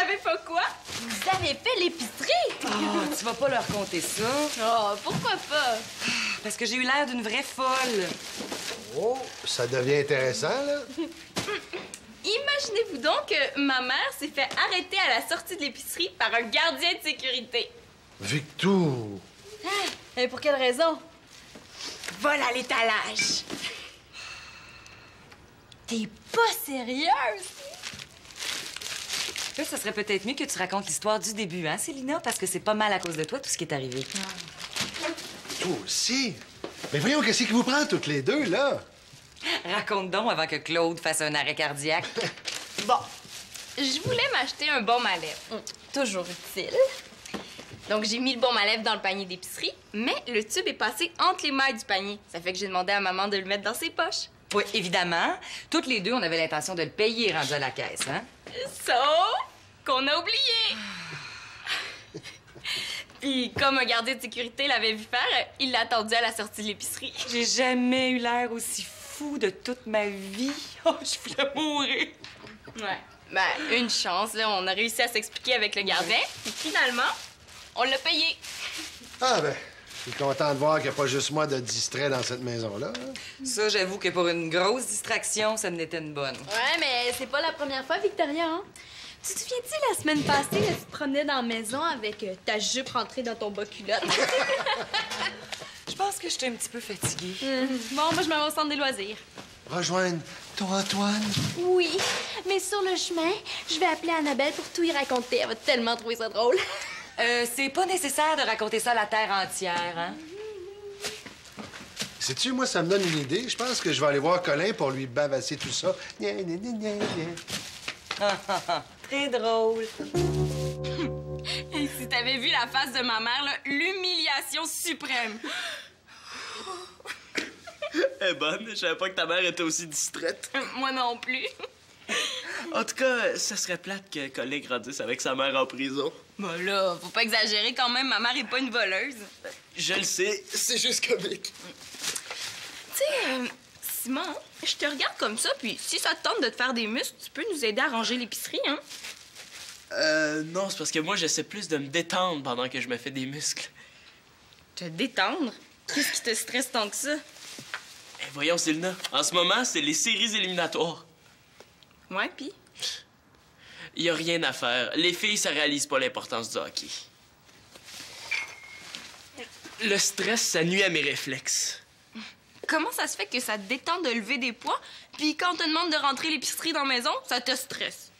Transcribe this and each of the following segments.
savez pas quoi? Vous avez fait l'épicerie! Oh, tu vas pas leur conter ça. Oh, pourquoi pas? Parce que j'ai eu l'air d'une vraie folle. Oh, ça devient intéressant, là. Imaginez-vous donc que ma mère s'est fait arrêter à la sortie de l'épicerie par un gardien de sécurité. Victor! Et pour quelle raison? Vol à l'étalage. T'es pas sérieuse? Là, ça serait peut-être mieux que tu racontes l'histoire du début, hein, Célina? Parce que c'est pas mal à cause de toi, tout ce qui est arrivé. Toi aussi? Mais voyons, qu'est-ce qui vous prend toutes les deux, là? Raconte donc avant que Claude fasse un arrêt cardiaque. Bon, je voulais m'acheter un baume à lèvres. Toujours utile. Donc, j'ai mis le baume à lèvres dans le panier d'épicerie, mais le tube est passé entre les mailles du panier. Ça fait que j'ai demandé à maman de le mettre dans ses poches. Oui, évidemment. Toutes les deux, on avait l'intention de le payer rendu à la caisse, hein? Sauf qu'on a oublié. Puis, comme un gardien de sécurité l'avait vu faire, il l'a attendu à la sortie de l'épicerie. J'ai jamais eu l'air aussi fou de toute ma vie. Oh, je voulais mourir. Ouais. Ben, une chance, là. On a réussi à s'expliquer avec le gardien. Puis finalement, on l'a payé. Ah, ben, je suis content de voir qu'il n'y a pas juste moi de distrait dans cette maison-là. Hein? Ça, j'avoue que pour une grosse distraction, ça n'était une bonne. Ouais, mais c'est pas la première fois, Victoria, hein? Tu te souviens-tu, la semaine passée, là, tu te promenais dans la maison avec ta jupe rentrée dans ton bas culotte? Je pense que j'étais un petit peu fatiguée. Bon, moi, je m'en vais au centre des loisirs. Rejoindre ton Antoine. Oui, mais sur le chemin, je vais appeler Annabelle pour tout y raconter. Elle va tellement trouver ça drôle. C'est pas nécessaire de raconter ça à la terre entière, hein? Sais-tu, moi, ça me donne une idée. Je pense que je vais aller voir Colin pour lui bavasser tout ça. Gna, gna, gna, gna, gna. Très drôle. Et si t'avais vu la face de ma mère, là, l'humiliation suprême. Elle est bonne. Je savais pas que ta mère était aussi distraite. Moi non plus. En tout cas, ça serait plate que Colin grandisse avec sa mère en prison. Bah là, faut pas exagérer quand même, ma mère est pas une voleuse. Je le sais, c'est juste comique. Tu sais, Simon, je te regarde comme ça, puis si ça te tente de te faire des muscles, tu peux nous aider à ranger l'épicerie, hein? Non, c'est parce que moi, j'essaie plus de me détendre pendant que je me fais des muscles. Te détendre? Qu'est-ce qui te stresse tant que ça? Eh, voyons, Célina, en ce moment, c'est les séries éliminatoires. Ouais, pis? Il y a rien à faire. Les filles, ça réalise pas l'importance du hockey. Le stress, ça nuit à mes réflexes. Comment ça se fait que ça te détend de lever des poids, puis quand on te demande de rentrer l'épicerie dans la maison, ça te stresse?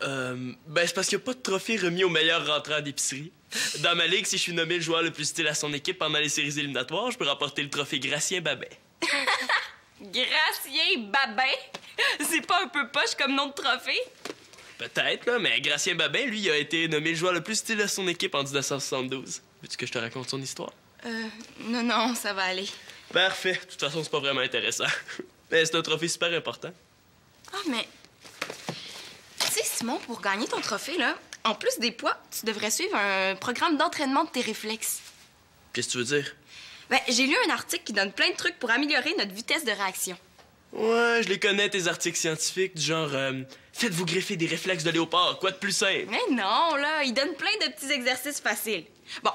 Ben, c'est parce qu'il n'y a pas de trophée remis au meilleur rentrant d'épicerie. Dans ma ligue, si je suis nommé le joueur le plus utile à son équipe pendant les séries éliminatoires, je peux remporter le trophée Gratien Babin. Gratien Babin? C'est pas un peu poche comme nom de trophée? Peut-être, là, mais Gratien Babin, lui, il a été nommé le joueur le plus utile à son équipe en 1972. Veux-tu que je te raconte son histoire? Non, ça va aller. Parfait. De toute façon, c'est pas vraiment intéressant. Mais c'est un trophée super important. Ah, mais... Tu sais, Simon, pour gagner ton trophée, là, en plus des poids, tu devrais suivre un programme d'entraînement de tes réflexes. Qu'est-ce que tu veux dire? Ben, j'ai lu un article qui donne plein de trucs pour améliorer notre vitesse de réaction. Ouais, je les connais, tes articles scientifiques, du genre faites-vous greffer des réflexes de léopard, quoi de plus simple? Mais non, là, ils donnent plein de petits exercices faciles. Bon,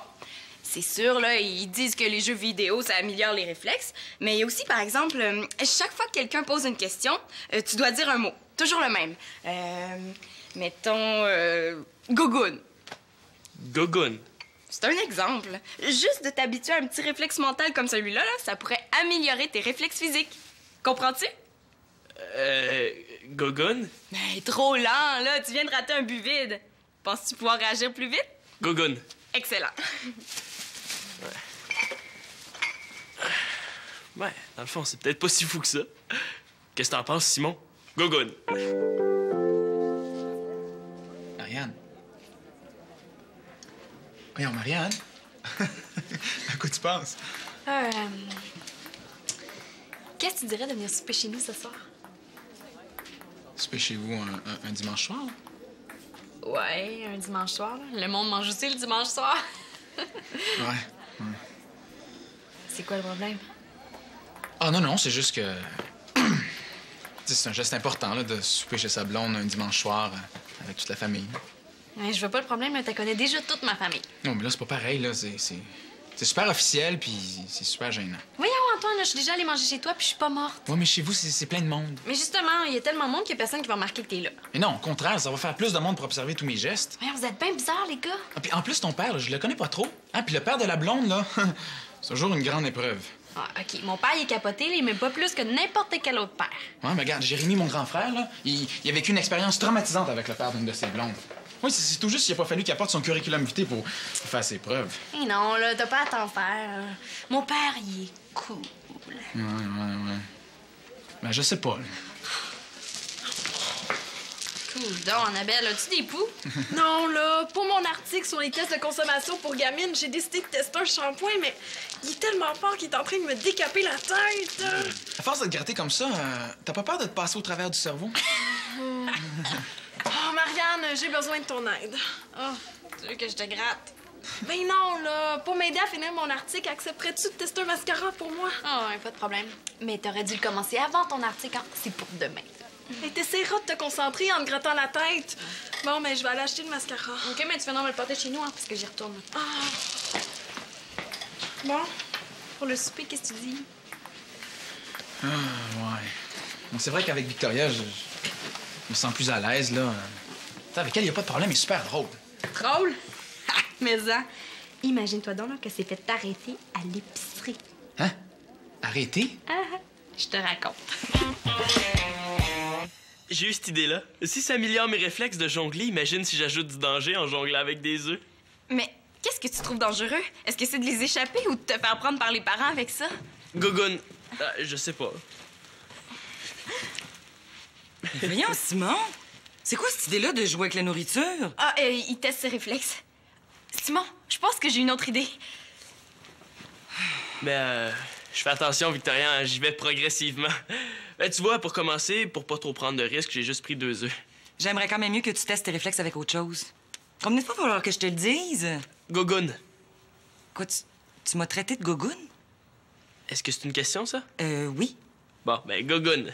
c'est sûr, là, ils disent que les jeux vidéo, ça améliore les réflexes, mais il y a aussi, par exemple, chaque fois que quelqu'un pose une question, tu dois dire un mot, toujours le même. Mettons, gogoun. Gogoun. C'est un exemple. Juste de t'habituer à un petit réflexe mental comme celui-là, là, ça pourrait améliorer tes réflexes physiques. Comprends-tu? Gogoun? Mais trop lent, là. Tu viens de rater un but vide. Penses-tu pouvoir réagir plus vite? Gogoun. Excellent. Ouais, dans le fond, c'est peut-être pas si fou que ça. Qu'est-ce que t'en penses, Simon? Gogoun. Marianne. Voyons, Marianne. À quoi tu penses? Qu'est-ce que tu dirais de venir souper chez nous ce soir? Souper chez vous un dimanche soir? Ouais, un dimanche soir. Là. Le monde mange aussi le dimanche soir. Ouais. C'est quoi le problème? Ah non, c'est juste que... C'est un geste important, là, de souper chez sa blonde un dimanche soir avec toute la famille. Ouais, je veux pas le problème, là. Tu connais déjà toute ma famille. Non, mais là, c'est pas pareil, là. C'est super officiel, puis c'est super gênant. Voyons, Antoine, là, je suis déjà allée manger chez toi, puis je suis pas morte. Ouais, mais chez vous, c'est plein de monde. Mais justement, il y a tellement de monde qu'il y a personne qui va remarquer que t'es là. Mais non, au contraire, ça va faire plus de monde pour observer tous mes gestes. Voyons, vous êtes bien bizarres, les gars. Ah, puis en plus, ton père, là, je le connais pas trop. Ah, puis le père de la blonde, là, c'est toujours une grande épreuve. Ah, OK. Mon père, il est capoté, là, il m'aime pas plus que n'importe quel autre père. Ouais, mais regarde, Jérémy, mon grand frère, là, il a vécu une expérience traumatisante avec le père d'une de ses blondes. Oui, c'est tout juste qu'il a pas fallu qu'il apporte son curriculum vitae pour faire ses preuves. Eh non, là, t'as pas à t'en faire. Mon père, il est cool. Ouais. Ben, je sais pas, là. Cool donc, Annabelle, as-tu des poux? Non, là, pour mon article sur les tests de consommation pour gamines, j'ai décidé de tester un shampoing, mais il est tellement fort qu'il est en train de me décaper la tête. À force de te gratter comme ça, t'as pas peur de te passer au travers du cerveau? Oh, Marianne, j'ai besoin de ton aide. Oh, tu veux que je te gratte? Ben non, là, pour m'aider à finir mon article, accepterais-tu de tester un mascara pour moi? Oh, ouais, pas de problème. Mais t'aurais dû le commencer avant ton article, hein? C'est pour demain. Et t'essaieras de te concentrer en te grattant la tête. Bon, mais je vais aller acheter le mascara. OK, mais tu fais non me le porter chez nous, hein, parce que j'y retourne. Ah. Bon. Pour le souper, qu'est-ce que tu dis? Ah, ouais. Bon, c'est vrai qu'avec Victoria, je me sens plus à l'aise, là. T'sais, avec elle, y a pas de problème, elle est super drôle. Drôle? Mais ça, imagine-toi donc là, que c'est fait t'arrêter à l'épicerie. Hein? Arrêtez? Ah, je te raconte. J'ai eu cette idée-là. Si ça améliore mes réflexes de jongler, imagine si j'ajoute du danger en jonglant avec des œufs. Mais qu'est-ce que tu trouves dangereux? Est-ce que c'est de les échapper ou de te faire prendre par les parents avec ça? Gogun. Je sais pas. Voyons, Simon, c'est quoi cette idée-là de jouer avec la nourriture? Ah, il teste ses réflexes. Simon, je pense que j'ai une autre idée. Mais je fais attention, Victorien, j'y vais progressivement. Tu vois, pour commencer, pour pas trop prendre de risques, j'ai juste pris 2 œufs. J'aimerais quand même mieux que tu testes tes réflexes avec autre chose. Combien de fois va falloir que je te le dise? Gogun. Quoi, tu m'as traité de gogoune? Est-ce que c'est une question, ça? Oui. Bon, ben, Gogun.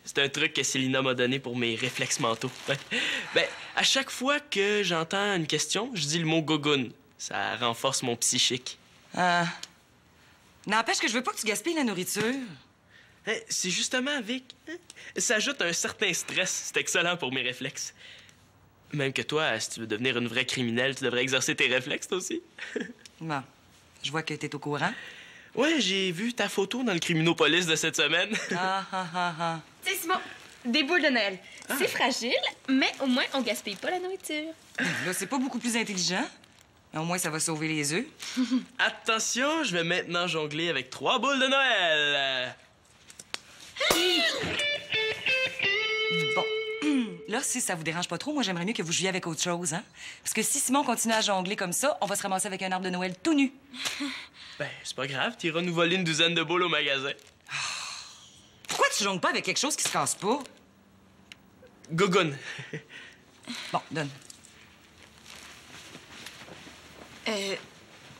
C'est un truc que Célina m'a donné pour mes réflexes mentaux. Ben, à chaque fois que j'entends une question, je dis le mot Gogun. Ça renforce mon psychique. N'empêche que je veux pas que tu gaspilles la nourriture. C'est justement, Vic, ça ajoute un certain stress. C'est excellent pour mes réflexes. Même que toi, si tu veux devenir une vraie criminelle, tu devrais exercer tes réflexes, toi aussi. Bon, je vois que t'es au courant. Ouais, j'ai vu ta photo dans le Criminopolis de cette semaine. Tu sais, Simon, des boules de Noël. C'est fragile, mais au moins, on gaspille pas la nourriture. Là, c'est pas beaucoup plus intelligent. Au moins, ça va sauver les œufs. Attention, je vais maintenant jongler avec 3 boules de Noël. Bon. Là, si ça vous dérange pas trop, moi, j'aimerais mieux que vous jouiez avec autre chose, hein? Parce que si Simon continue à jongler comme ça, on va se ramasser avec un arbre de Noël tout nu. Ben, c'est pas grave, t'iras nous voler une douzaine de boules au magasin. Pourquoi tu jongles pas avec quelque chose qui se casse pas? Gogun. Bon, donne.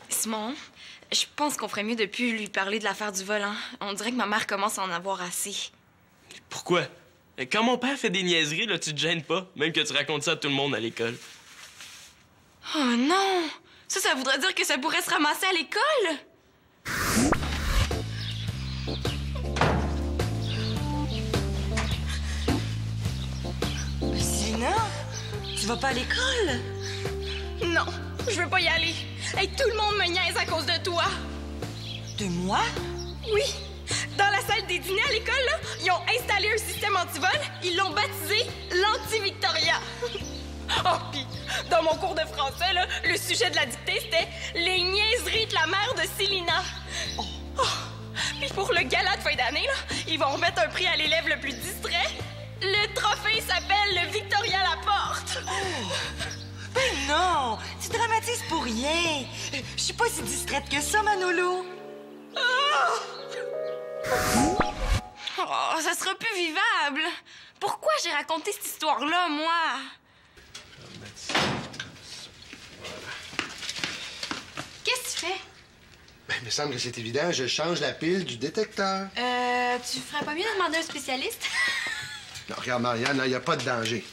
Simon, je pense qu'on ferait mieux de plus lui parler de l'affaire du volant. On dirait que ma mère commence à en avoir assez. Pourquoi? Quand mon père fait des niaiseries, là, tu te gênes pas, même que tu racontes ça à tout le monde à l'école. Oh non! Ça voudrait dire que ça pourrait se ramasser à l'école? Sina, tu vas pas à l'école? Non, je veux pas y aller. Hey, tout le monde me niaise à cause de toi. De moi? Oui. Dans la salle des dîners à l'école, là, ils ont installé un système anti-vol. Ils l'ont baptisé l'anti-Victoria. Oh, pis dans mon cours de français, là, le sujet de la dictée, c'était les niaiseries de la mère de Célina. Oh. Puis pour le gala de fin d'année, là, ils vont remettre un prix à l'élève le plus distrait. Le trophée s'appelle le Victoria Laporte. Ben non! Tu dramatises pour rien! Je suis pas si distraite que ça, Manolo! Oh, ça sera plus vivable. Pourquoi j'ai raconté cette histoire-là, moi? Qu'est-ce que tu fais? Ben, il me semble que c'est évident, je change la pile du détecteur. Tu ferais pas mieux de demander à un spécialiste? Non, regarde, Marianne, il n'y a pas de danger.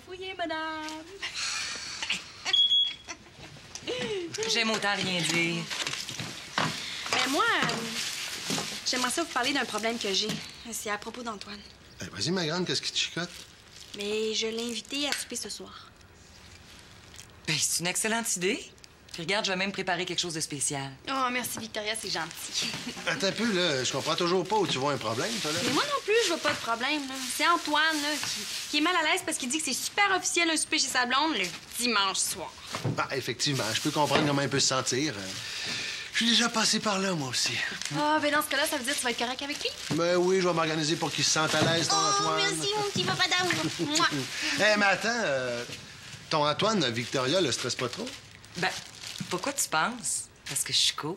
fouiller, madame. J'aime autant rien dire. Ben moi, j'aimerais ça vous parler d'un problème que j'ai. C'est à propos d'Antoine. Ben, vas-y, ma grande, qu'est-ce qui te chicote? Mais je l'ai invité à souper ce soir. Ben, c'est une excellente idée. Puis regarde, je vais même préparer quelque chose de spécial. Oh, merci, Victoria, c'est gentil. Attends un peu, là. Je comprends toujours pas où tu vois un problème, toi, là. Mais moi non plus, je vois pas de problème, là. C'est Antoine, là, qui est mal à l'aise parce qu'il dit que c'est super officiel un souper chez sa blonde le dimanche soir. Ben, effectivement, je peux comprendre comment il peut se sentir. Je suis déjà passé par là, moi aussi. Ah, ben dans ce cas-là, ça veut dire que tu vas être correct avec lui? Ben oui, je vais m'organiser pour qu'il se sente à l'aise, ton Antoine. Merci, mon petit papa d'amour. Hé, mais attends, ton Antoine, Victoria, le stresse pas trop? Ben, pourquoi tu penses? Parce que je suis cool.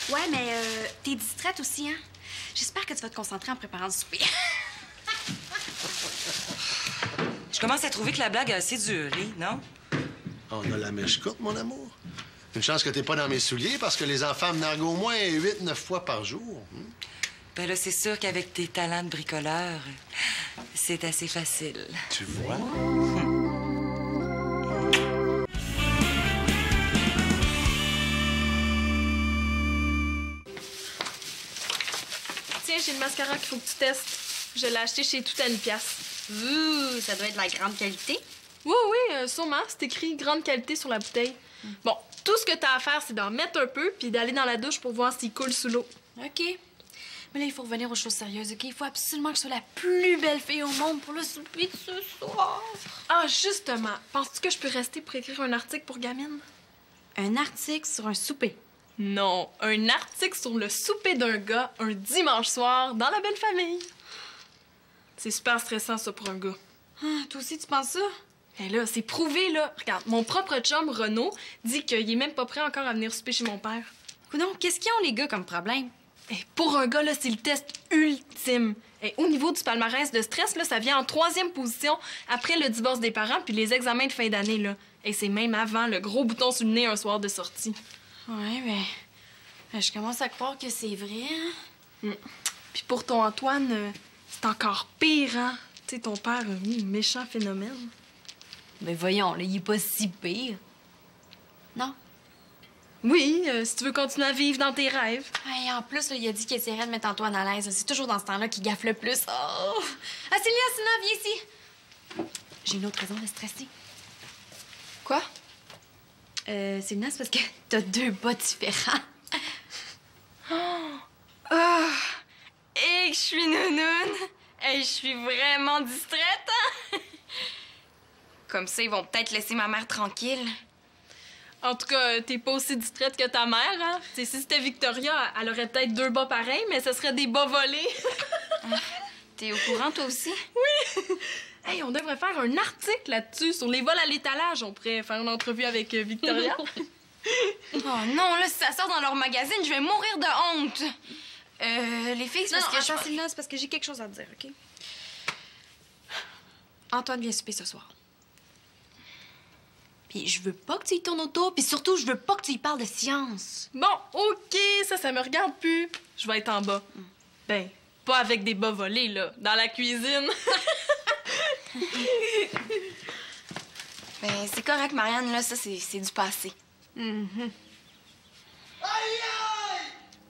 Ouais, mais t'es distraite aussi, hein? J'espère que tu vas te concentrer en préparant le souper. Je commence à trouver que la blague a assez duré, non? On a la mèche courte, mon amour. Une chance que t'es pas dans mes souliers, parce que les enfants me narguent au moins 8-9 fois par jour. Ben là, c'est sûr qu'avec tes talents de bricoleur, c'est assez facile. Tu vois? Tiens, j'ai le mascara qu'il faut que tu testes. Je l'ai acheté chez Tout à une pièce. Ouh, ça doit être de la grande qualité. Oui, oui, sûrement. C'est écrit grande qualité sur la bouteille. Bon, tout ce que t'as à faire, c'est d'en mettre un peu puis d'aller dans la douche pour voir s'il coule sous l'eau. OK. Mais là, il faut revenir aux choses sérieuses, OK? Il faut absolument que je sois la plus belle fille au monde pour le souper de ce soir. Ah, justement. Penses-tu que je peux rester pour écrire un article pour gamine? Un article sur un souper. Non, un article sur le souper d'un gars un dimanche soir dans la belle famille. C'est super stressant, ça, pour un gars. Ah, toi aussi, tu penses ça? Et là, c'est prouvé, là. Regarde, mon propre chum, Renaud, dit qu'il est même pas prêt encore à venir souper chez mon père. Coudonc, qu'est-ce qu'ils ont, les gars, comme problème? Et pour un gars, là, c'est le test ultime. Et au niveau du palmarès de stress, là, ça vient en 3e position après le divorce des parents puis les examens de fin d'année, là. Et c'est même avant le gros bouton sur le nez un soir de sortie. Ouais, mais je commence à croire que c'est vrai, hein? Puis pour ton Antoine, c'est encore pire, hein? Tu sais, ton père a mis un méchant phénomène. Mais voyons, là, il est pas si pire. Non? Oui, si tu veux continuer à vivre dans tes rêves. Et en plus, là, il a dit qu'il essaierait de mettre Antoine à l'aise. C'est toujours dans ce temps-là qu'il gaffe le plus. Oh! Ah, Célia, viens ici! J'ai une autre raison de stresser. Quoi? Célia, c'est parce que t'as 2 bas différents. Ah! Et que je suis nounoune! Et je suis vraiment distraite, hein? Comme ça, ils vont peut-être laisser ma mère tranquille. En tout cas, t'es pas aussi distraite que ta mère, hein? T'sais, si c'était Victoria, elle aurait peut-être 2 bas pareils, mais ce serait des bas volés. T'es au courant, toi aussi? Oui! Hey, on devrait faire un article là-dessus, sur les vols à l'étalage. On pourrait faire une entrevue avec Victoria. Oh non, là, si ça sort dans leur magazine, je vais mourir de honte. Les filles, c'est Non, parce que attends, Célia, c'est parce que j'ai quelque chose à te dire, OK? Antoine vient souper ce soir. Puis je veux pas que tu y tournes autour, puis surtout, je veux pas que tu y parles de science. Bon, OK, ça me regarde plus. Je vais être en bas. Ben, pas avec des bas volés, là, dans la cuisine. Ben, c'est correct, Marianne, là, ça, c'est du passé.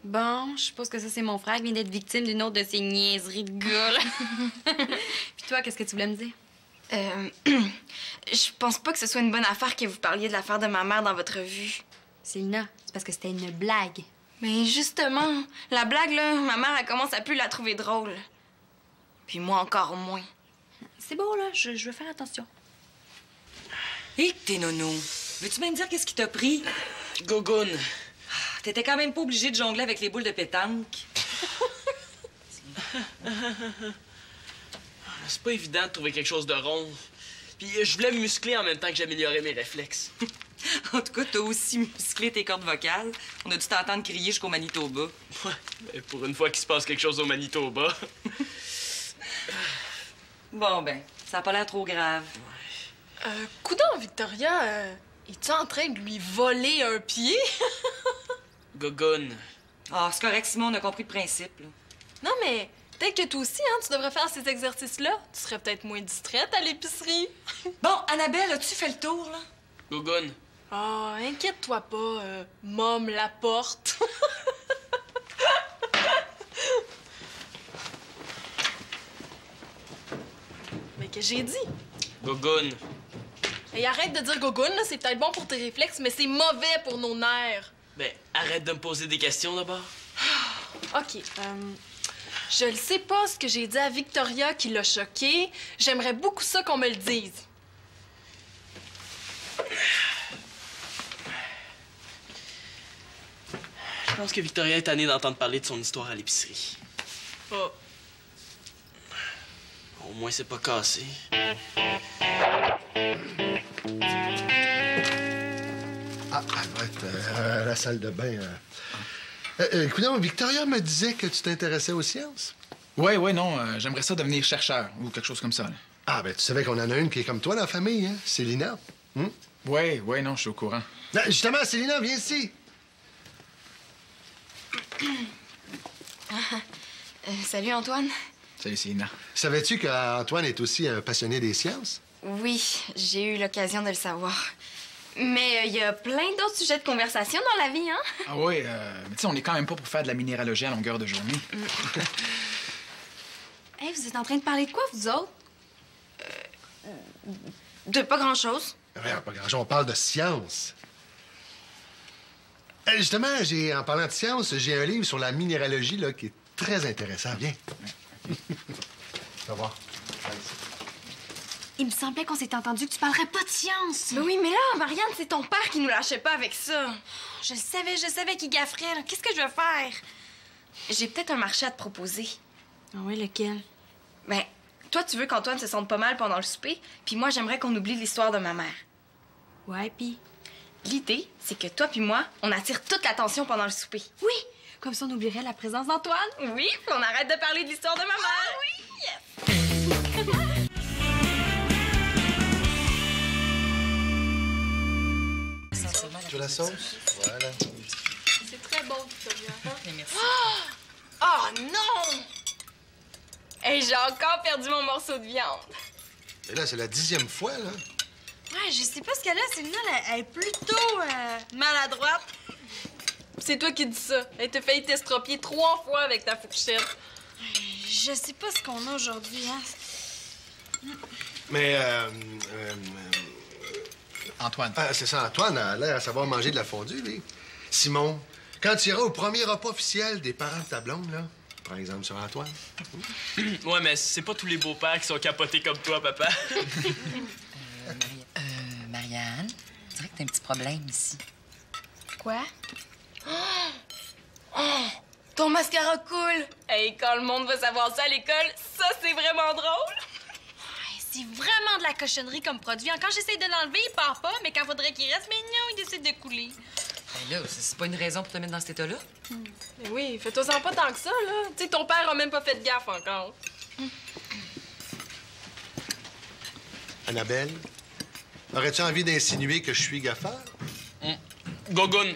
Bon, je suppose que ça, c'est mon frère qui vient d'être victime d'une autre de ces niaiseries de gars, là. Puis toi, qu'est-ce que tu voulais me dire? Je pense pas que ce soit une bonne affaire que vous parliez de l'affaire de ma mère dans votre revue. Célina, c'est parce que c'était une blague. Mais justement, la blague, là, ma mère, elle commence à plus la trouver drôle. Puis moi, encore moins. C'est beau, là. Je veux faire attention. Hé, t'es nono. Veux-tu même dire qu'est-ce qui t'a pris? Gogoun. T'étais quand même pas obligé de jongler avec les boules de pétanque. C'est pas évident de trouver quelque chose de rond. Puis je voulais me muscler en même temps que j'améliorais mes réflexes. En tout cas, t'as aussi musclé tes cordes vocales. On a dû t'entendre crier jusqu'au Manitoba. Ouais, mais pour une fois qu'il se passe quelque chose au Manitoba. Bon, ben, ça a pas l'air trop grave. Coudonc, Victoria, es-tu en train de lui voler un pied? Gogoun. Ah, c'est correct, Simon, on a compris le principe, là. Non, mais Peut-être que toi aussi, hein, tu devrais faire ces exercices-là. Tu serais peut-être moins distraite à l'épicerie. Bon, Annabelle, as-tu fait le tour, là? Gogoun. Ah, inquiète-toi pas, Mom Laporte. Mais que j'ai dit? Gogoun. Et arrête de dire gogoun, là, c'est peut-être bon pour tes réflexes, mais c'est mauvais pour nos nerfs. Ben, arrête de me poser des questions d'abord. OK, je le sais pas ce que j'ai dit à Victoria qui l'a choquée. J'aimerais beaucoup ça qu'on me le dise. Je pense que Victoria est tannée d'entendre parler de son histoire à l'épicerie. Oh. Au moins, c'est pas cassé. Ah, ouais, la salle de bain. Écoutez, Victoria me disait que tu t'intéressais aux sciences. Ouais, non, j'aimerais ça devenir chercheur ou quelque chose comme ça. Là. Ah, ben tu savais qu'on en a une qui est comme toi dans la famille, hein? Célina. Ouais, non, je suis au courant. Ah, justement, Célina, viens ici. Salut, Antoine. Salut, Célina. Savais-tu qu'Antoine est aussi un passionné des sciences? Oui, j'ai eu l'occasion de le savoir. Mais il y a plein d'autres sujets de conversation dans la vie, hein? Ah ouais, mais tu sais, on est quand même pas pour faire de la minéralogie à longueur de journée. Hey, vous êtes en train de parler de quoi, vous autres? De pas grand-chose. Rien, pas grand-chose. On parle de science. Justement, en parlant de science, j'ai un livre sur la minéralogie là, qui est très intéressant. Viens. Va voir. Il me semblait qu'on s'était entendu que tu parlerais pas de science. Mais oui, mais là, Marianne, c'est ton père qui nous lâchait pas avec ça. Je savais qu'il gafferait. là. Qu'est-ce que je vais faire? J'ai peut-être un marché à te proposer. Ah oui, lequel? Ben, toi, tu veux qu'Antoine se sente pas mal pendant le souper, puis moi, j'aimerais qu'on oublie l'histoire de ma mère. Ouais, pis... L'idée, c'est que toi puis moi, on attire toute l'attention pendant le souper. Oui! Comme ça, on oublierait la présence d'Antoine. Oui, puis on arrête de parler de l'histoire de ma mère. Oui! Tu veux la sauce? Voilà. C'est très bon, Victoria. Oh non! Hey, j'ai encore perdu mon morceau de viande. Et là, c'est la 10e fois, là. Ouais, je sais pas ce qu'elle a. Célina, elle est plutôt maladroite. C'est toi qui dis ça. Elle t'a failli t'estropier 3 fois avec ta fourchette. Je sais pas ce qu'on a aujourd'hui, hein. Mais, Antoine. c'est ça, Antoine a l'air à savoir manger de la fondue, lui. Simon, quand tu iras au premier repas officiel des parents de ta blonde, là, par exemple sur Antoine. Ouais, mais c'est pas tous les beaux-pères qui sont capotés comme toi, papa. Marianne, je dirais que t'as un petit problème ici. Quoi? Oh, ton mascara coule! Hey, quand le monde va savoir ça à l'école, ça, c'est vraiment drôle! C'est vraiment de la cochonnerie comme produit. Quand j'essaie de l'enlever, il part pas, mais quand faudrait qu'il reste, mais non, il décide de couler. Ben là, c'est pas une raison pour te mettre dans cet état-là? Mais oui, fais-toi-en pas tant que ça, là. Tu sais, ton père a même pas fait de gaffe encore. Annabelle, aurais-tu envie d'insinuer que je suis gaffeur? Gogoun.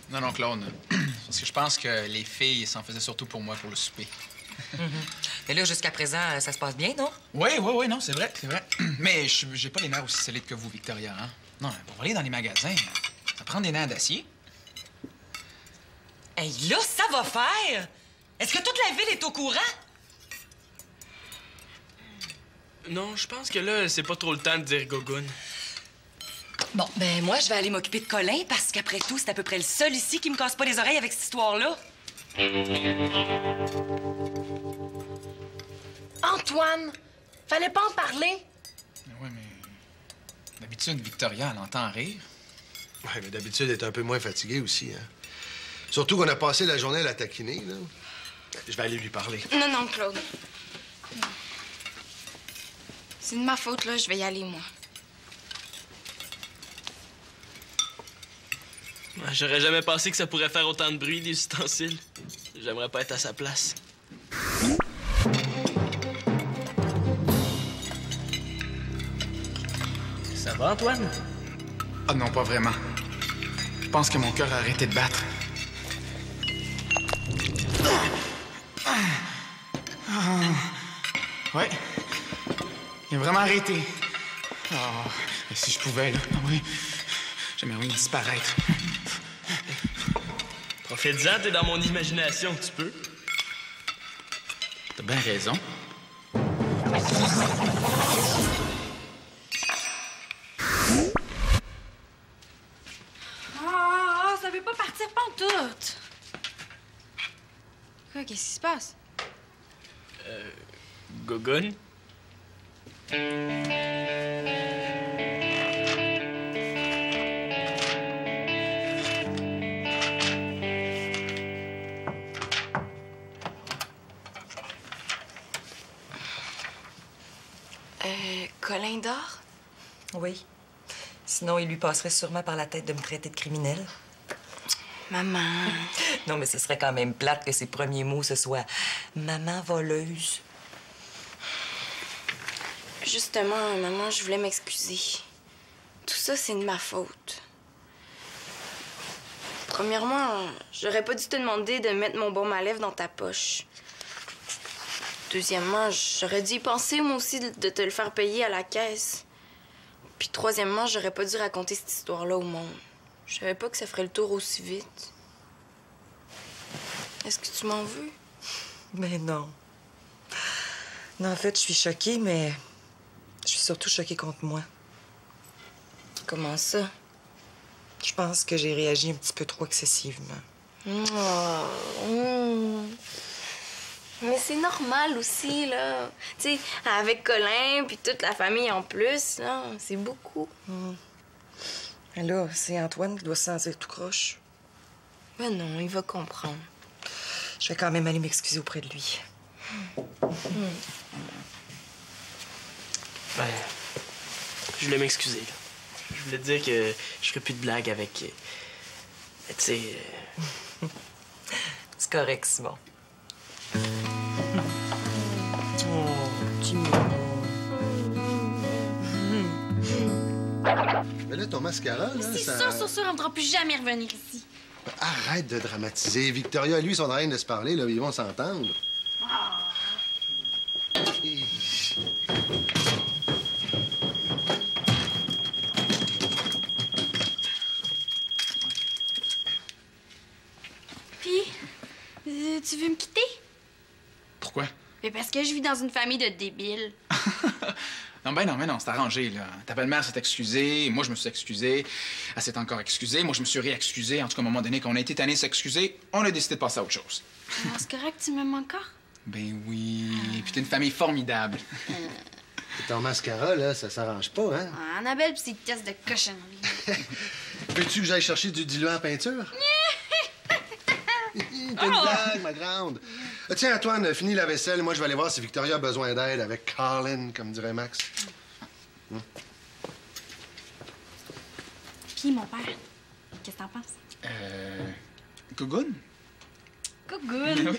Non, Claude. Parce que je pense que les filles s'en faisaient surtout pour moi, pour le souper. Mais là, jusqu'à présent, ça se passe bien, non? Oui, non, c'est vrai. Mais j'ai pas les nerfs aussi solides que vous, Victoria, hein? Non, pour aller dans les magasins, ça prend des nerfs d'acier. Hey, là, ça va faire! Est-ce que toute la ville est au courant? Non, je pense que là, c'est pas trop le temps de dire Gogoun. Bon, ben moi, je vais aller m'occuper de Colin parce qu'après tout, c'est à peu près le seul ici qui me casse pas les oreilles avec cette histoire-là. Antoine! Fallait pas en parler! Oui, mais... D'habitude, Victoria, elle entend rire. Oui, mais d'habitude, elle est un peu moins fatiguée aussi, hein. Surtout qu'on a passé la journée à la taquiner, là. Je vais aller lui parler. Non, Claude. C'est de ma faute, là. Je vais y aller, moi. J'aurais jamais pensé que ça pourrait faire autant de bruit, des ustensiles. J'aimerais pas être à sa place. Ça va, Antoine? Ah non, pas vraiment. Je pense que mon cœur a arrêté de battre. Ouais. Il a vraiment arrêté. Oh, si je pouvais, là. Ah oui. J'aimerais bien disparaître. Profite-en, t'es dans mon imagination, tu peux. T'as bien raison. Ça veut pas partir pantoute. Quoi, qu'est-ce qui se passe? Gogun? Colin dort? Oui. Sinon, il lui passerait sûrement par la tête de me traiter de criminel. Maman. Non, mais ce serait quand même plate que ses premiers mots, ce soit « maman voleuse ». Justement, maman, je voulais m'excuser. Tout ça, c'est de ma faute. Premièrement, j'aurais pas dû te demander de mettre mon baume à lèvres dans ta poche. Deuxièmement, j'aurais dû y penser, moi aussi, de te le faire payer à la caisse. Puis troisièmement, j'aurais pas dû raconter cette histoire-là au monde. Je savais pas que ça ferait le tour aussi vite. Est-ce que tu m'en veux? Mais non. Non, en fait, je suis choquée, mais je suis surtout choquée contre moi. Comment ça? Je pense que j'ai réagi un petit peu trop excessivement. Mais c'est normal aussi, là. Tu sais, avec Colin, puis toute la famille en plus, là, c'est beaucoup. Mais là, c'est Antoine qui doit se sentir tout croche. Ben non, il va comprendre. Je vais quand même aller m'excuser auprès de lui. Ben, je voulais m'excuser, là. Je voulais te dire que je ferais plus de blagues avec... tu sais... C'est correct, Simon. Mais là, ton mascara, là, C'est sûr, on ne pourra plus jamais revenir ici. Arrête de dramatiser. Victoria et lui sont en train de se parler, là. Ils vont s'entendre. Puis, tu veux me quitter? Pourquoi? Mais parce que je vis dans une famille de débiles. Non, mais non, c'est arrangé, là. Ta belle-mère s'est excusée, moi, je me suis excusé. Elle s'est encore excusée, moi, je me suis réexcusé. En tout cas, à un moment donné, quand on a été tannés de s'excuser, on a décidé de passer à autre chose. Alors, c'est correct, tu m'aimes encore? Ben oui. Puis t'es une famille formidable. Et ton mascara, là, ça s'arrange pas, hein? Ah, Annabelle pis ses tests de cochonnerie. Veux-tu que j'aille chercher du diluant en peinture? T'as une blague, ma grande. Tiens, Antoine, finis la vaisselle. Moi, je vais aller voir si Victoria a besoin d'aide avec Colin, comme dirait Max. Puis, mon père, qu'est-ce que t'en penses? Gogun? Coucou!